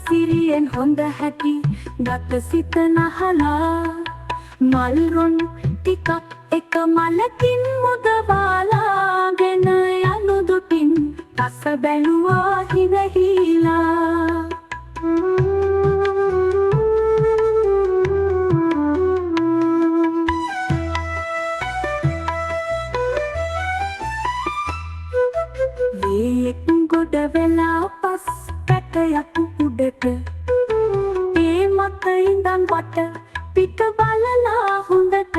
සිරියෙන් හොඳ හැටි ගත සිත නහලා මල් රොන් ටිකක් එක මලකින් මුදවාලාගෙන යනු දුටින් රස බැලුවා හිනහිලා වේයෙක් ගොඩ වෙලා පස් පැටයක් උඩට ඒ මත ඉඳන් වට පිට බලලා හොඳට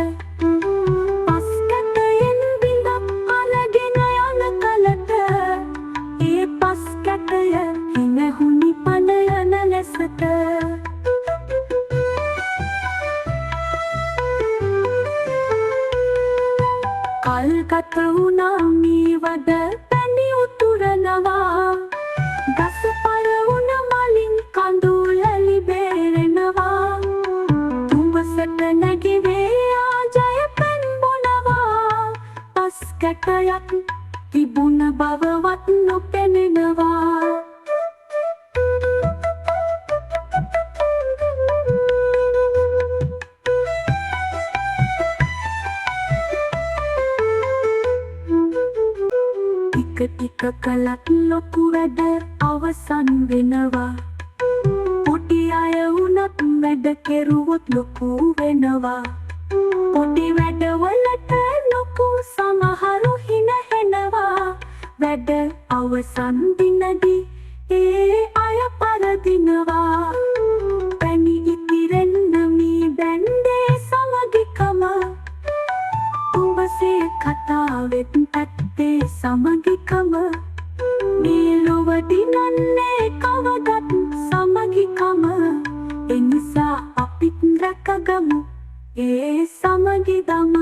පස් කැටයෙන් බිඳක් අරගෙන යන කලට ඒ පස් කැටය හිනහුනි පණ යන ලෙසට කල්ගත වුණා මේ වඩ පැණි උතුරනවා ගස පර වුණ මලින් කඳුලැලි බේරෙනවා තුඹසට නැගිවේ ආජය පැන් බොනවා පස් කැටයක් තිබුණ බවවත් නොපෙනෙනවා ටික කලත් ලොකු වැඩ අවසන් වෙනවා පොඩි අය වුණත් වැඩ කෙරුවොත් ලොකු වෙනවා පොඩි වැඩවලට ලොකු සමහරු හිනහෙනවා වැඩ අවසන් දිනදී ඒ අය පරදිනවා පැණි ඉතිරෙන්න මී බැන්දේ සමගිකම උඹසේ කතාවෙත් ඇත්තේ සමගිකම මේ ලොව දිනන්නේ කවදත් සමගිකම එනිසා අපිත් රැකගමු ඒ සමගිදම